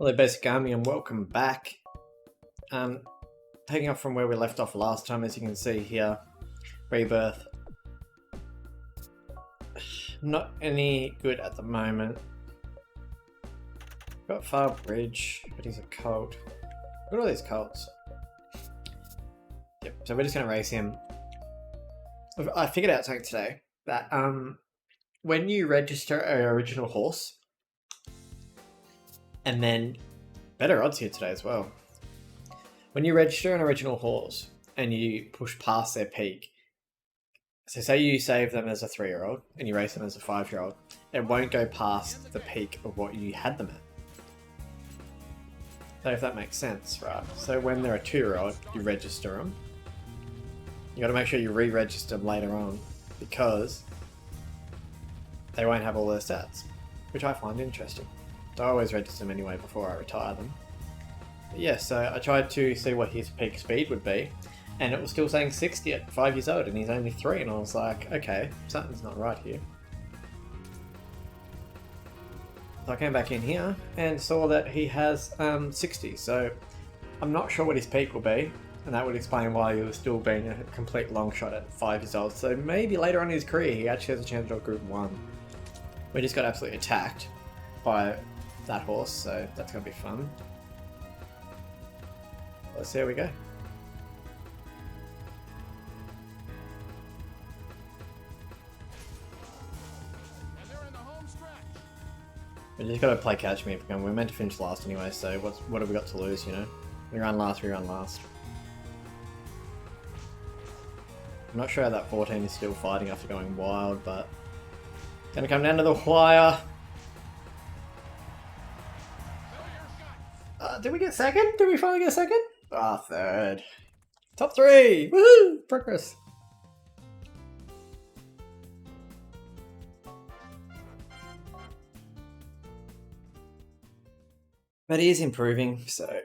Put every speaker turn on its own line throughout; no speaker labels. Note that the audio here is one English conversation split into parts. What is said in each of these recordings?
Hello Basic Army and welcome back. Taking up from where we left off last time, as you can see here, Rebirth. Not any good at the moment. Got Far Bridge, but he's a cult. Look at all these cults. Yep, so we're just going to race him. I figured out something today, that when you register an original horse, and then, better odds here today as well. When you register an original horse and you push past their peak, so say you save them as a 3-year-old and you race them as a 5-year-old, it won't go past the peak of what you had them at. So if that makes sense, right? So when they're a 2-year-old, you register them. You got to make sure you re-register them later on because they won't have all their stats, which I find interesting. So I always register them anyway before I retire them. But yeah, so I tried to see what his peak speed would be, and it was still saying 60 at 5 years old, and he's only 3, and I was like, okay, something's not right here. So I came back in here and saw that he has 60, so I'm not sure what his peak will be, and that would explain why he was still being a complete long shot at 5 years old. So maybe later on in his career he actually has a chance to go Group 1. We just got absolutely attacked by that horse, so that's going to be fun. Let's see how we go. We just got to play catch me. We're meant to finish last anyway, so what have we got to lose, you know? We run last, we run last. I'm not sure how that 14 is still fighting after going wild, but it's going to come down to the wire. Did we get second? Did we finally get second? Ah, third. Top 3! Woohoo! Progress. But he is improving, so...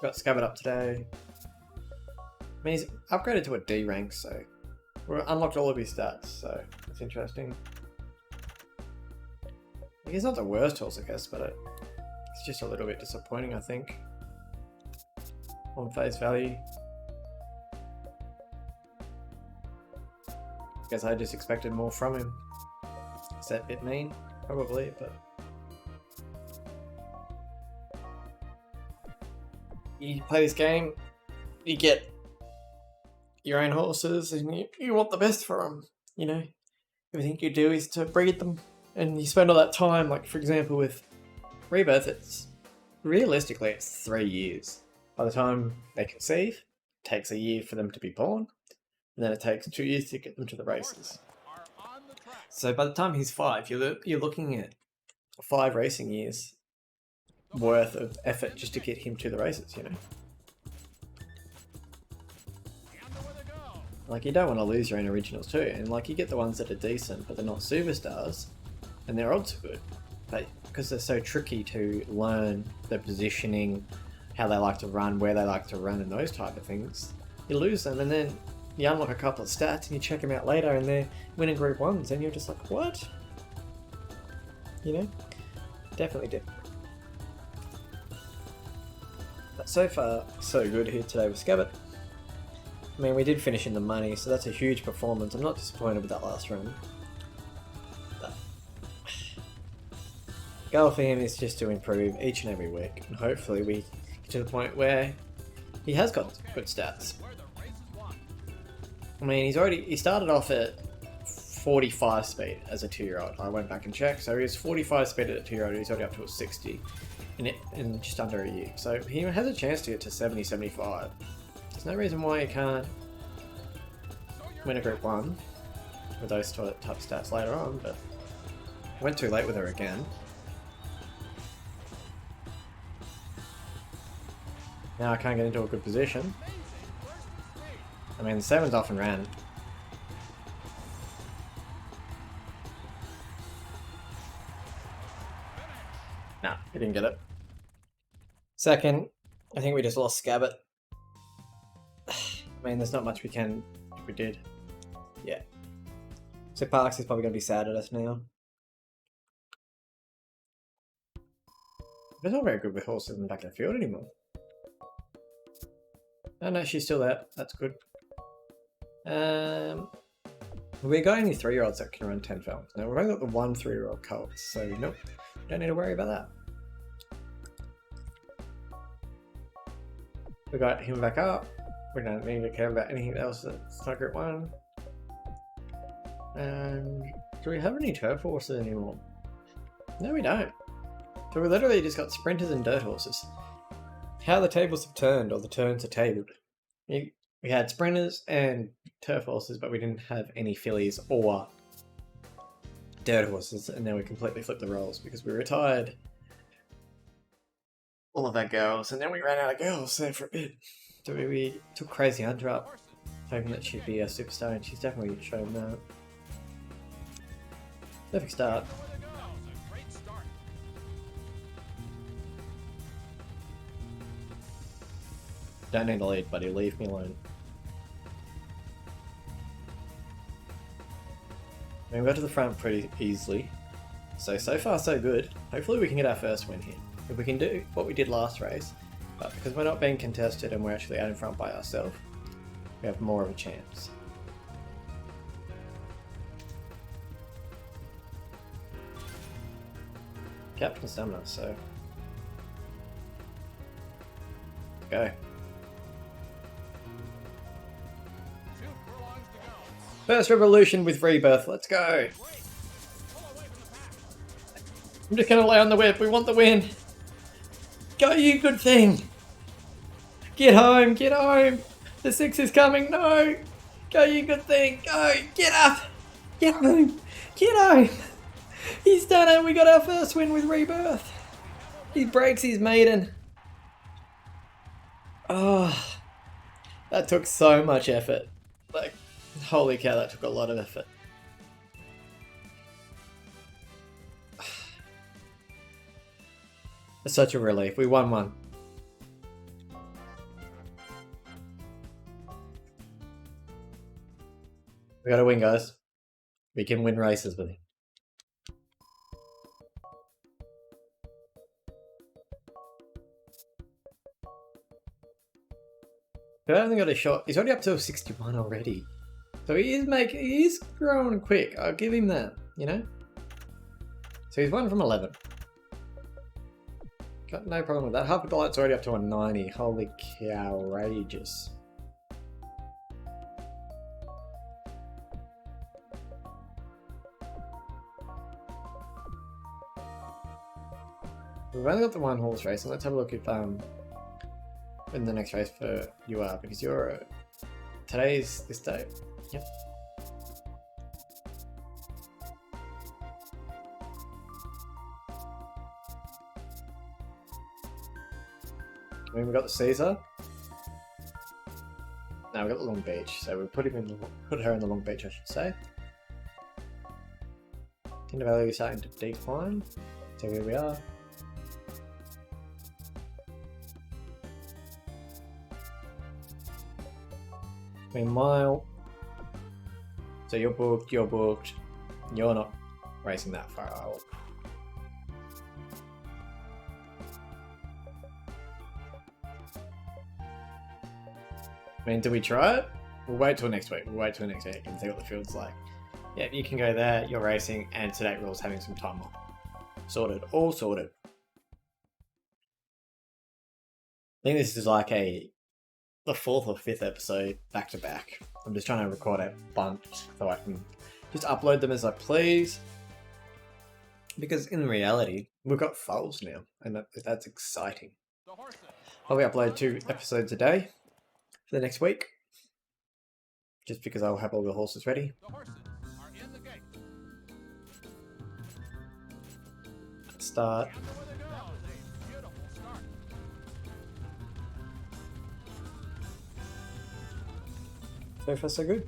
Got Scabbard up today. I mean, he's upgraded to a D rank, so we unlocked all of his stats, so that's interesting. He's not the worst horse, I guess, but it's just a little bit disappointing, I think, on face value. I guess I just expected more from him. Is that a bit mean? Probably, but... You play this game, you get your own horses, and you want the best for them, you know? Everything you do is to breed them, and you spend all that time, like for example with Rebirth, realistically it's 3 years. By the time they conceive, it takes a year for them to be born, and then it takes 2 years to get them to the races. So by the time he's 5, you're looking at 5 racing years worth of effort just to get him to the races, you know? Like, you don't want to lose your own originals too, and like, you get the ones that are decent but they're not superstars and their odds are good, but because they're so tricky to learn their positioning, how they like to run, where they like to run, and those type of things, you lose them, and then you unlock a couple of stats and you check them out later and they're winning Group 1s and you're just like, what? You know? Definitely different. But so far, so good here today with Scabbard. I mean, we did finish in the money, so that's a huge performance. I'm not disappointed with that last run. But goal for him is just to improve each and every week, and hopefully we get to the point where he has got good stats. I mean, he started off at 45 speed as a 2-year-old. I went back and checked, so he was 45 speed at a 2-year-old, he's already up to a 60 in just under a year. So he has a chance to get to 70, 75. There's no reason why he can't win a Group 1 with those type of stats later on, but I went too late with her again. Now I can't get into a good position. I mean, the 7's off and ran. Nah, he didn't get it. Second, I think we just lost Scabbard. I mean, there's not much we can if we did. Yeah. So Parks is probably going to be sad at us now. They're not very good with horses in the back of the field anymore. Oh no, she's still there. That's good. We got any 3-year-olds that can run 10 films. Now we've only got the 1 3-year-old colt, so nope, don't need to worry about that. We got him back up. We don't need to care about anything else that's not Group 1. And do we have any turf horses anymore? No, we don't. So we literally just got sprinters and dirt horses. How the tables have turned, or the turns are tabled. We had sprinters and turf horses, but we didn't have any fillies or dirt horses, and now we completely flipped the roles because we retired all of our girls, and then we ran out of girls there for a bit. So we took Crazy Hunter up, hoping that she'd be a superstar, and she's definitely shown that. Perfect start. Don't need to lead, buddy. Leave me alone. We got to the front pretty easily. So far so good. Hopefully we can get our first win here. If we can do what we did last race, but because we're not being contested and we're actually out in front by ourselves, we have more of a chance. Captain Stamina, so... Go. First revolution with Rebirth, let's go! I'm just gonna lay on the whip, we want the win! Go you good thing! Get home, get home! The 6 is coming, no! Go you good thing, go! Get up! Get home! Get home! He's done it, we got our first win with Rebirth! He breaks his maiden! Oh, that took so much effort. Like, holy cow, that took a lot of effort. It's such a relief. We won one. We gotta win, guys. We can win races with him. But I haven't got a shot. He's already up to 61 already. So he is growing quick. I'll give him that, you know? So he's 1 from 11. Got no problem with that. Half a Delight's already up to a 90. Holy cow, outrageous. We've only got the 1 horse race, and let's have a look if in the next race for you are, because you're today's this day. Yep. I mean, we got the Caesar. Now we got the Long Beach, so we put her in the Long Beach, I should say. I think the value is starting to decline. So here we are. Meanwhile, so you're booked, you're not racing that far out. I mean, do we try it? We'll wait till next week. We'll wait till next week and see what the field's like. Yeah, you can go there, you're racing, and Today Rules having some time off. Sorted, all sorted. I think this is like the 4th or 5th episode back to back. I'm just trying to record a bunch so I can just upload them as I please. Because in reality, we've got foals now, and that's exciting. I'll upload 2 episodes a day for the next week, just because I'll have all the horses ready. Let's start. So far so good.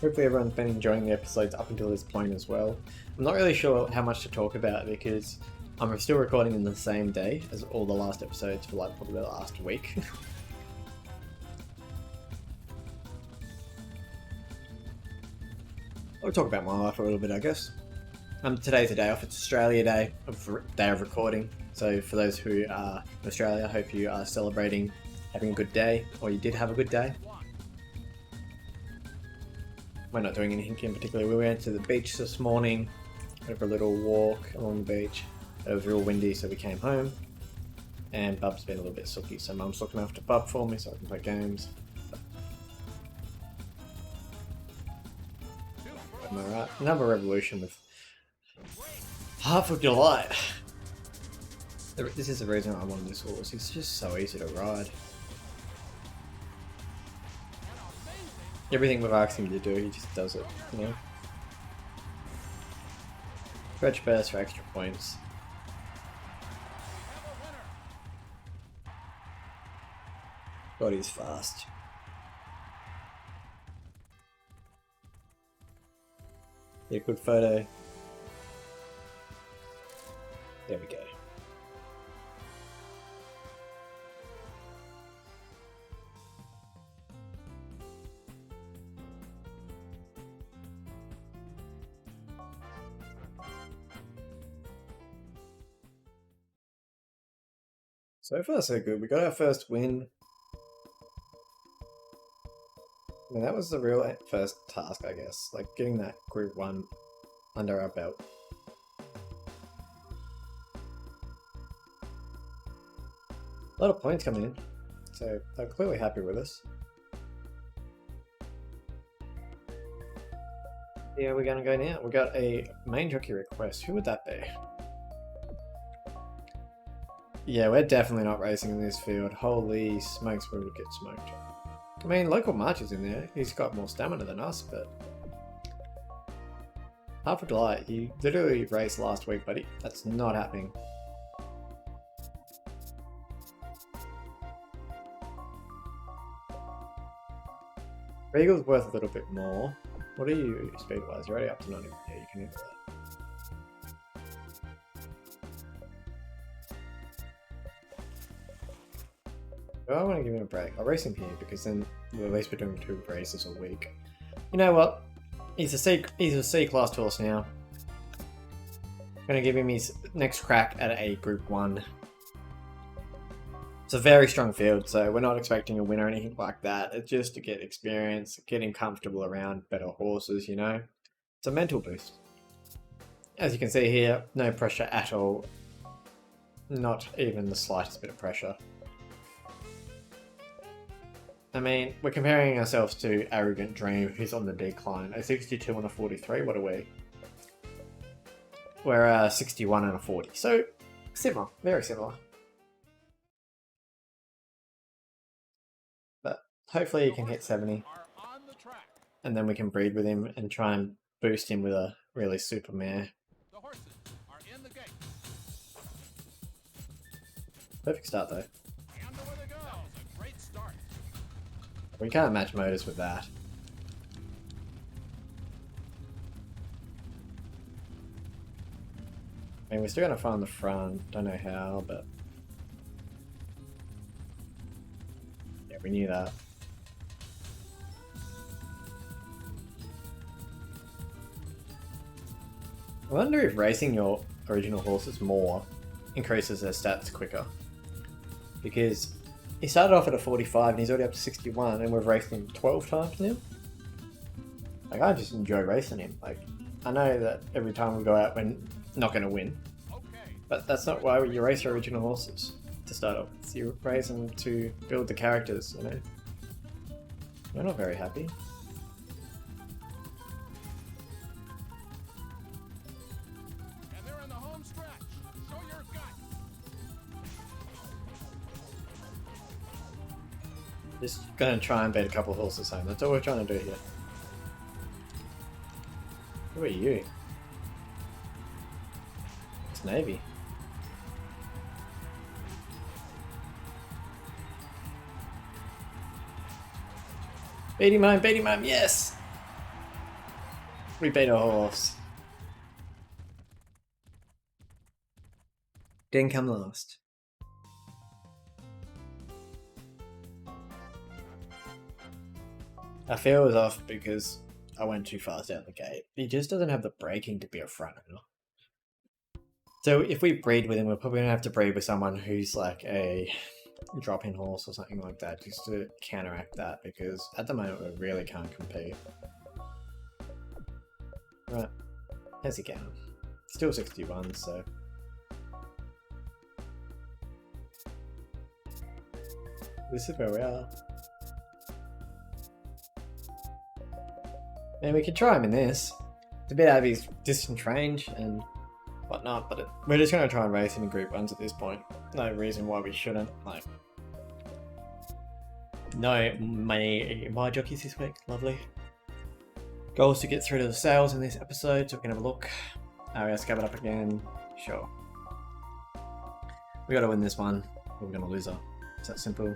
Hopefully everyone's been enjoying the episodes up until this point as well. I'm not really sure how much to talk about because I'm still recording in the same day as all the last episodes for like probably the last week. I'll talk about my life a little bit, I guess. Today's a day off. It's Australia Day, day of recording. So for those who are in Australia, I hope you are celebrating having a good day, or you did have a good day. We're not doing anything in particular. We went to the beach this morning, went for a little walk along the beach. It was real windy, so we came home. And Bub's been a little bit sooky, so Mum's looking after Bub for me so I can play games. Am I right? Another revolution with half of delight. This is the reason I wanted this horse. He's just so easy to ride. Everything we've asked him to do, he just does it, you know? Stretch burst for extra points. God, he's fast. Yeah, good photo. There we go. So far so good. We got our first win. I mean, that was the real first task, I guess. Like, getting that Group 1 under our belt. A lot of points coming in. So, they're clearly happy with us. Yeah, we're gonna go now. We got a main jockey request. Who would that be? Yeah, we're definitely not racing in this field. Holy smokes, we would get smoked. I mean, Local March is in there. He's got more stamina than us, but... Half a Delight, he literally raced last week, buddy. That's not happening. Regal's worth a little bit more. What are you speed-wise? You're already up to 90. Yeah, you can handle that. I want to give him a break. I'll race him here because then at least we're doing 2 races a week. You know what? He's a C class horse now. I'm gonna give him his next crack at a Group 1. It's a very strong field, so we're not expecting a win or anything like that. It's just to get experience, getting comfortable around better horses, you know? It's a mental boost. As you can see here, no pressure at all. Not even the slightest bit of pressure. I mean, we're comparing ourselves to Arrogant Dream, who's on the decline. A 62 and a 43, what are we? We're a 61 and a 40. So, similar, very similar. But hopefully he can hit 70. And then we can breed with him and try and boost him with a really super mare. Perfect start though. We can't match motors with that. I mean, we're still gonna find the front. Don't know how, but yeah, we knew that. I wonder if racing your original horses more increases their stats quicker, because he started off at a 45 and he's already up to 61 and we've raced him 12 times now. Like, I just enjoy racing him. Like, I know that every time we go out we're not going to win. But that's not why you race your original horses to start off. So you race them to build the characters, you know. We're not very happy.
And they're in the home stretch. Show your gut.
Just gonna try and beat a couple of horses home. That's all we're trying to do here. Who are you? It's Navy. Beat him home, yes! We beat a horse. Didn't come last. I feel it was off because I went too fast out the gate. He just doesn't have the braking to be a front runner. So if we breed with him, we're probably gonna have to breed with someone who's like a drop-in horse or something like that, just to counteract that, because at the moment we really can't compete. Right, how's he going? Still 61, so... This is where we are. And we could try him in this. It's a bit out of his distance range and whatnot, but we're just going to try and race him in Group 1s at this point. No reason why we shouldn't. Like, no my jockeys this week. Lovely. Goal is to get through to the sales in this episode, so we can have a look. We'll scab it up again. Sure. We got to win this one. We're going to lose her. It's that simple.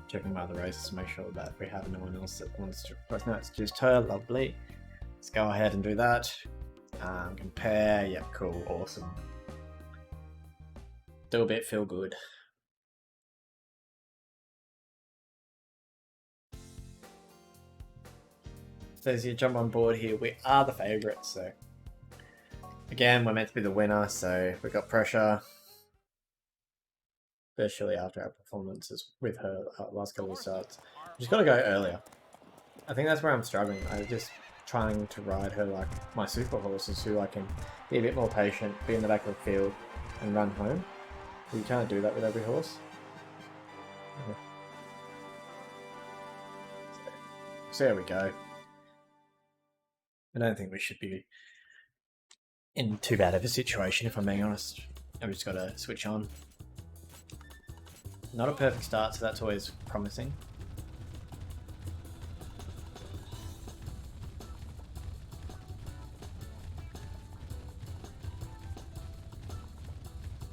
Checking my other races to make sure that we have no one else that wants to. No, it's just her. Lovely. Let's go ahead and do that. Compare. Yep, cool. Awesome. Do a bit, feel good. So as you jump on board here, we are the favourites. So again, we're meant to be the winner, so we got pressure. Especially after our performances with her last couple of starts. Just got to go earlier. I think that's where I'm struggling. I'm just trying to ride her like my super horses, who I can be a bit more patient, be in the back of the field and run home. But you can't do that with every horse. So there we go. I don't think we should be in too bad of a situation, if I'm being honest. I've just got to switch on. Not a perfect start, so that's always promising.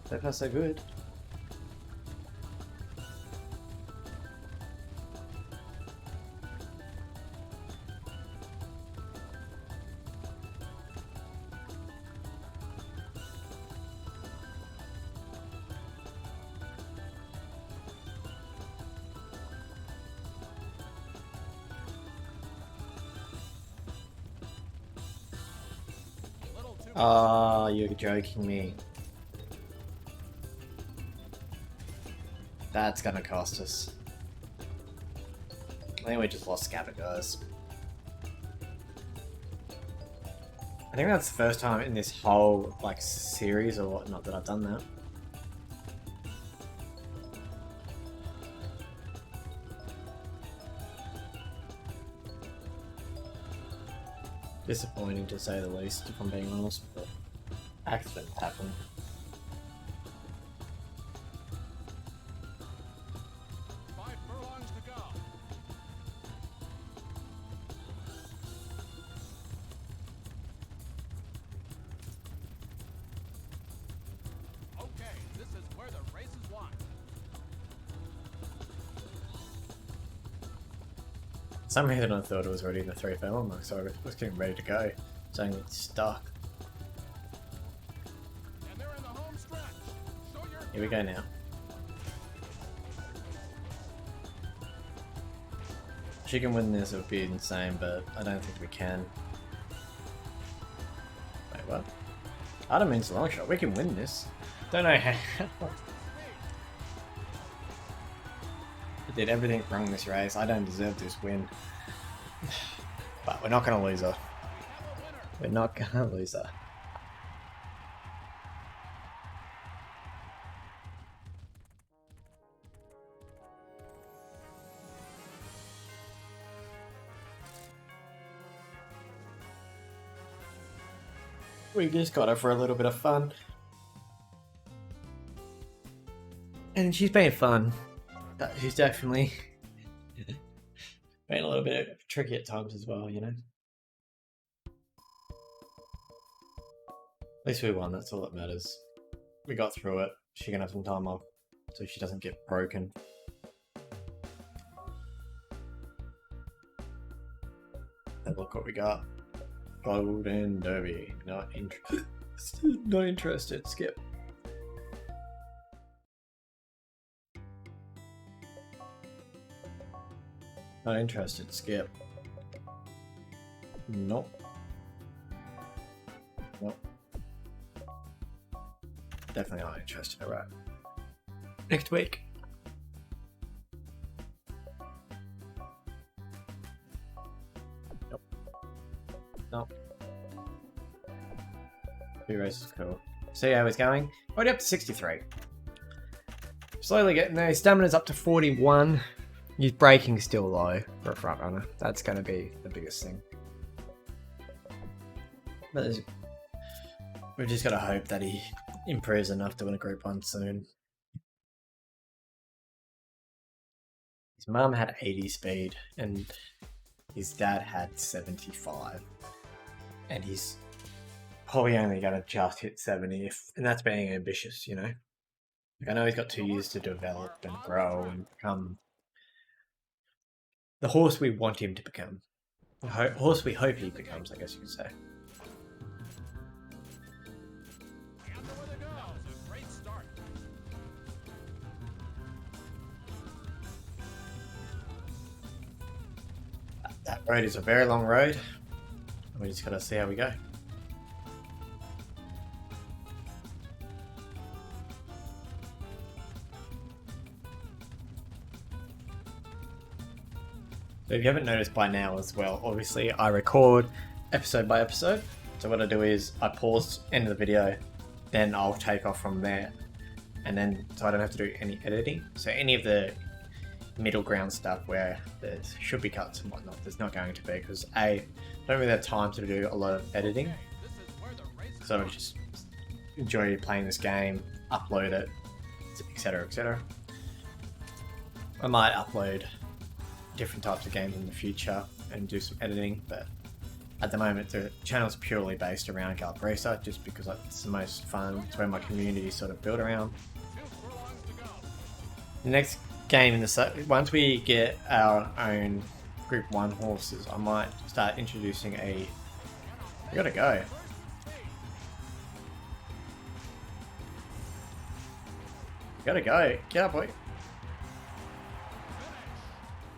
So far so good. Ah, you're joking me. That's gonna cost us. I think we just lost Scabbard, guys. I think that's the first time in this whole like series or whatnot that I've done that. Disappointing to say the least, if I'm being honest, but accidents happen. For some reason I thought it was already in the 3 furlong mark, so I was getting ready to go, saying it's stuck.
And they're in the home stretch.
Here we go now. She can win this, it would be insane, but I don't think we can. Wait, what? Adam means a long shot. We can win this. Don't know how. I did everything wrong this race. I don't deserve this win. But we're not going to lose her. We're not going to lose her. We just got her for a little bit of fun. And she's been fun. But she's definitely been a little bit tricky at times as well, you know? At least we won, that's all that matters. We got through it. She can have some time off so she doesn't get broken. Look what we got. Golden Derby. Not interested. Skip. Not interested. Skip. Nope. Nope. Definitely not interested. Alright. Next week. Nope. Nope. 2 races, cool. See how he's going? Already up to 63. Slowly getting there. His stamina's up to 41. His braking's still low for a front runner. That's going to be the biggest thing. But we've just got to hope that he improves enough to win a Group 1 soon. His mum had 80 speed and his dad had 75. And he's probably only going to just hit 70, and that's being ambitious, you know? Like, I know he's got 2 years to develop and grow and become the horse we want him to become. The horse we hope he becomes, I guess you could say.
And away they go. A great start.
That road is a very long road. We just got to see how we go. So if you haven't noticed by now as well, obviously I record episode by episode. So what I do is I pause, end of the video, then I'll take off from there. And then, so I don't have to do any editing. So any of the middle ground stuff where there should be cuts and whatnot, there's not going to be, because I don't really have time to do a lot of editing. So I just enjoy playing this game, upload it, etc, etc. I might upload different types of games in the future and do some editing, but at the moment the channel's purely based around Gallop Racer, just because it's the most fun. It's where my community is sort of built around. The next game in the once we get our own Group 1 horses, I might start introducing a... I gotta go. Gotta go. Get up, boy.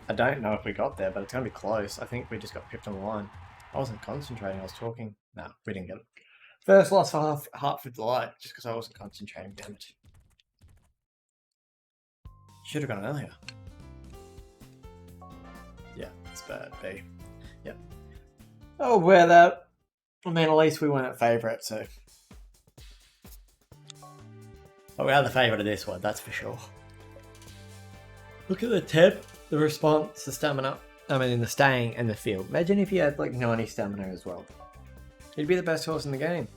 I don't know if we got there, but it's going to be close. I think we just got pipped on the line. I wasn't concentrating, I was talking. No, we didn't get it. First loss for Hartford Delight, just because I wasn't concentrating, damn it. Should have gone earlier. Yeah, it's bad, B. Yep. Oh, wear that. I mean, at least we weren't favourite, so... But we are the favourite of this one, that's for sure. Look at the temp. The response, the stamina, I mean, the staying and the field. Imagine if he had like 90 stamina as well. He'd be the best horse in the game.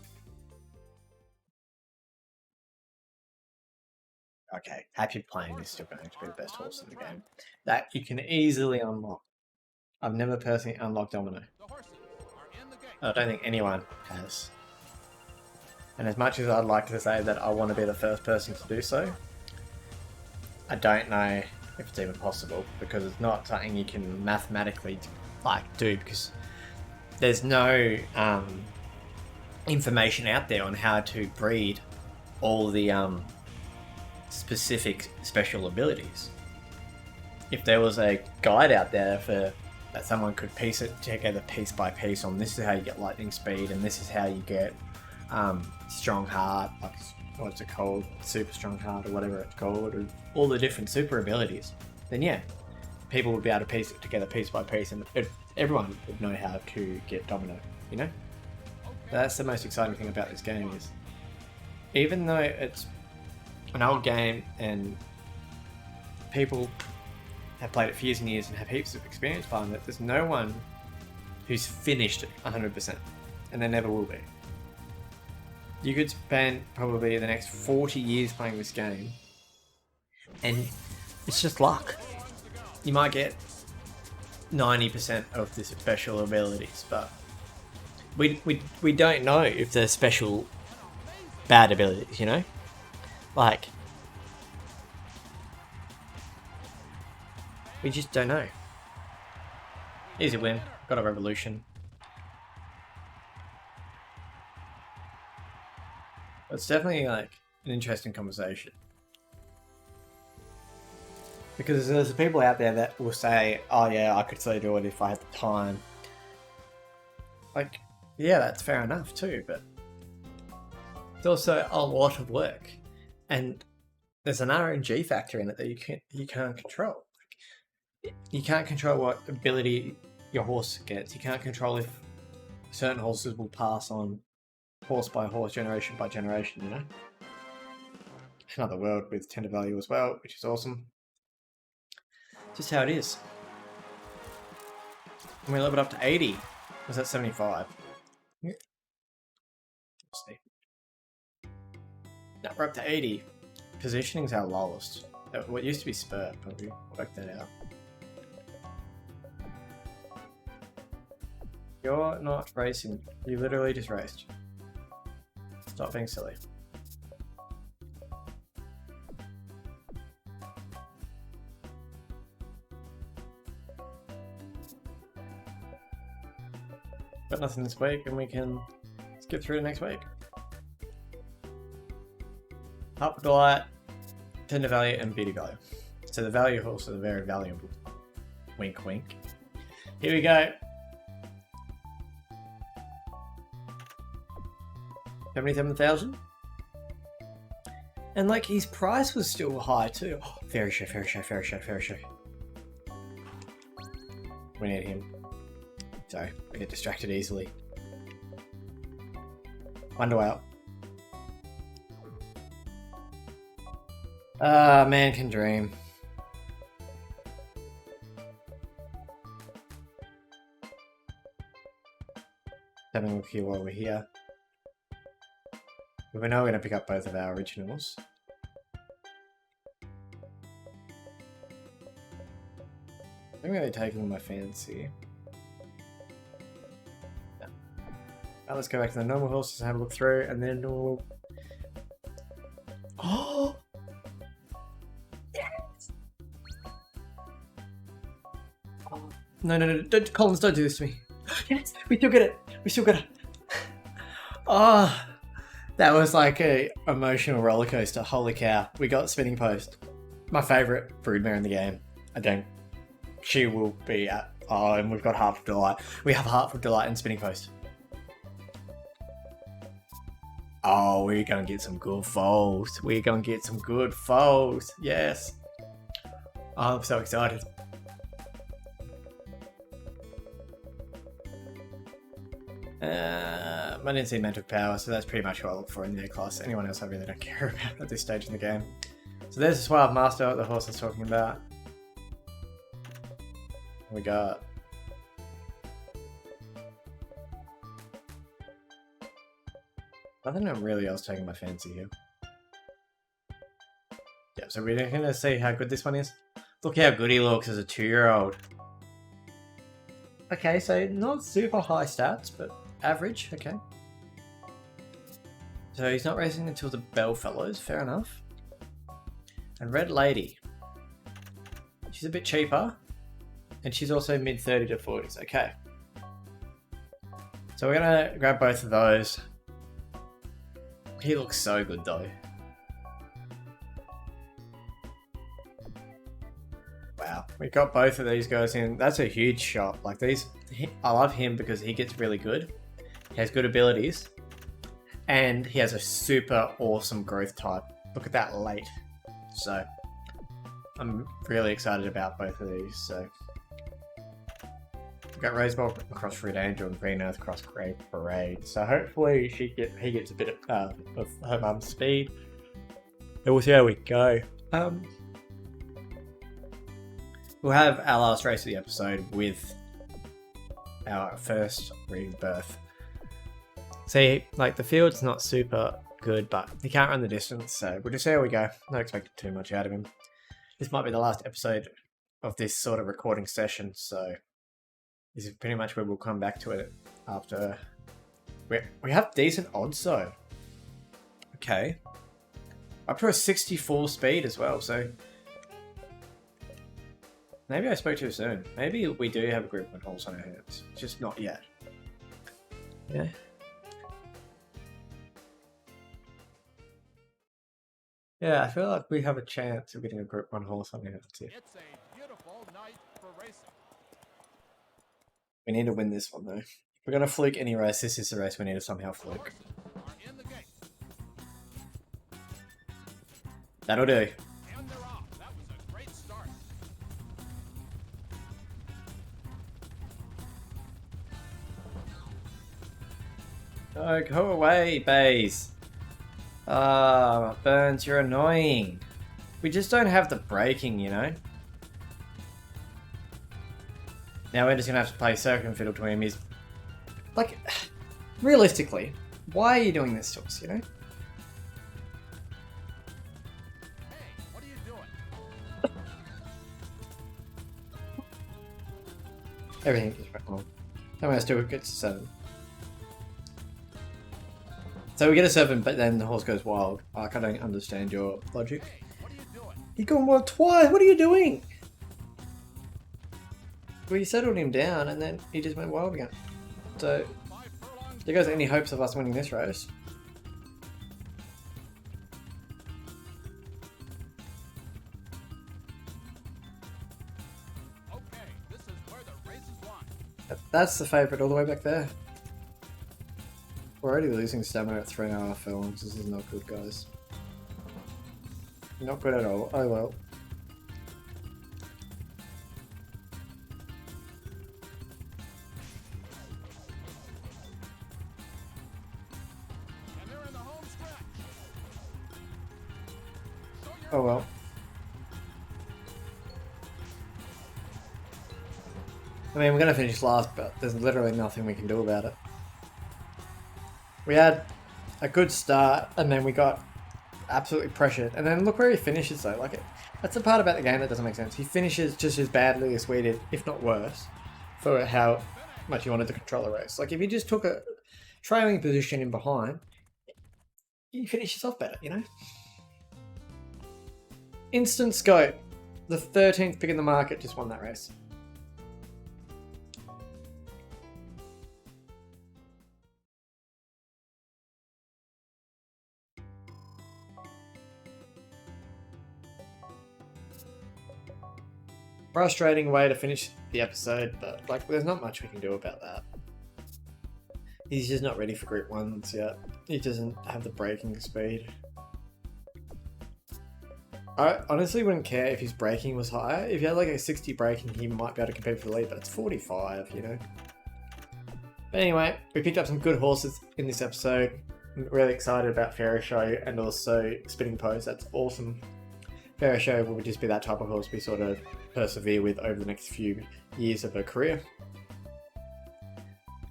Okay, happy playing is still going to be the best horse in the game. That you can easily unlock. I've never personally unlocked Domino. I don't think anyone has. And as much as I'd like to say that I want to be the first person to do so, I don't know if it's even possible, because it's not something you can mathematically do, because there's no information out there on how to breed all the specific special abilities. If there was a guide out there for that someone could piece it together piece by piece on this is how you get lightning speed and this is how you get strong heart, like what's it called, super strong heart or whatever it's called, or all the different super abilities, then yeah, people would be able to piece it together piece by piece, and everyone would know how to get Domino, you know? That's the most exciting thing about this game, is even though it's an old game and people have played it for years and years and have heaps of experience behind it, there's no one who's finished it 100%, and there never will be. You could spend probably the next 40 years playing this game, and it's just luck. You might get 90% of the special abilities, but we don't know if they're special bad abilities, you know? Like, we just don't know. Easy win. Got a revolution. It's definitely like an interesting conversation. Because there's people out there that will say, oh yeah, I could still do it if I had the time. Like, yeah, that's fair enough too, but it's also a lot of work. And there's an RNG factor in it that you can't control. Like, you can't control what ability your horse gets. You can't control if certain horses will pass on horse by horse, generation by generation, you know? Another world with tender value as well, which is awesome. Just how it is. And we leveled up to 80. Was that 75? Yeah. Let's see. No, we're up to 80. Positioning's our lowest. What used to be spur, but we worked that out. You're not racing. You literally just raced. Stop being silly. Got nothing this week, and we can skip through to next week. Up Delight, Tender Value, and Beauty Value. So the value horses are very valuable. Wink, wink. Here we go. 77,000. And like his price was still high too. Oh, fairy show, fairy show, fairy show, fairy show. We need him. Sorry, I get distracted easily. Wonder out. Ah, man can dream. Having a look here while we're here. We know we're going to pick up both of our originals. I'm really taking my fancy. No. Now let's go back to the normal horses and have a look through, and then we'll... Oh! Yes! Oh. No, don't, Collins, don't do this to me. Yes, we still get it. We still get it. Oh, that was like a emotional roller coaster. Holy cow. We got Spinning Post. My favourite broodmare in the game. She will be at... Oh, and we've got Heart of Delight. We have Heart of Delight and Spinning Post. Oh, we're going to get some good foals. We're going to get some good foals. Yes. Oh, I'm so excited. I didn't see Mental Power, so that's pretty much what I look for in the A-Class. Anyone else I really don't care about at this stage in the game. So there's the Suave Master, the horse I was talking about. We got... Nothing really else taking my fancy here. Yeah, so we're going to see how good this one is. Look how good he looks as a 2-year-old. Okay, so not super high stats, but average, okay. So he's not racing until the Bellfellows, fair enough. And Red Lady. She's a bit cheaper. And she's also mid-30 to 40s, okay. So we're going to grab both of those. He looks so good though. Wow, we got both of these guys in. That's a huge shot. Like I love him because he gets really good. He has good abilities. And he has a super awesome growth type. Look at that late. So, I'm really excited about both of these. So, we've got Rosebud across Fruit Angel and Green Earth across Great Parade. So hopefully he gets a bit of her mum's speed. And we'll see how we go. We'll have our last race of the episode with our first Rebirth. See, like the field's not super good, but he can't run the distance, so we'll just see how we go. Not expecting too much out of him. This might be the last episode of this sort of recording session, so this is pretty much where we'll come back to it after. We have decent odds though. Okay. Up to a 64 speed as well, so maybe I spoke too soon. Maybe we do have a group of holes on our hands. Just not yet. Yeah. Yeah, I feel like we have a chance of getting a Group 1 horse on here too.
It's a beautiful night for racing.
We need to win this one though. If we're gonna fluke any race, this is the race we need to somehow fluke.
Horses are in the gate.
That'll do.
And they're off. That was a great start.
Oh, go away, Bays. Ah, Burns, you're annoying. We just don't have the braking, you know? Now we're just gonna have to play circle and fiddle to him. He's like, realistically, why are you doing this to us, you know?
Hey, what are you doing?
Everything is right wrong. How many still gets to 7? So we get a 7, but then the horse goes wild. Like, I don't understand your logic.
Hey, what are you doing?
He gone wild twice. What are you doing? We settled him down, and then he just went wild again. So
5 furlongs.
there goes any hopes of us winning this race.
Okay, this is where the race is won.
That's the favourite all the way back there. We're already losing stamina at 3.5 furlongs. This is not good, guys. Not good at all. Oh well.
And they're in the home stretch. Show your
Oh well. I mean, we're going to finish last, but there's literally nothing we can do about it. We had a good start, and then we got absolutely pressured. And then look where he finishes, though. Like, that's the part about the game that doesn't make sense. He finishes just as badly as we did, if not worse, for how much he wanted to control the race. Like, if he just took a trailing position in behind, he finishes off better, you know? Instant scope. The 13th pick in the market just won that race. Frustrating way to finish the episode, but like, there's not much we can do about that. He's just not ready for Group 1s yet. He doesn't have the braking speed. I honestly wouldn't care if his braking was higher. If he had like a 60 braking, he might be able to compete for the lead, but it's 45, you know? But anyway, we picked up some good horses in this episode. I'm really excited about Fairy Show and also Spinning Pose. That's awesome. Fairy Show will just be that type of horse we sort of persevere with over the next few years of her career.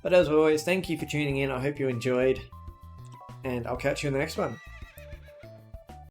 But as always, thank you for tuning in. I hope you enjoyed, and I'll catch you in the next one.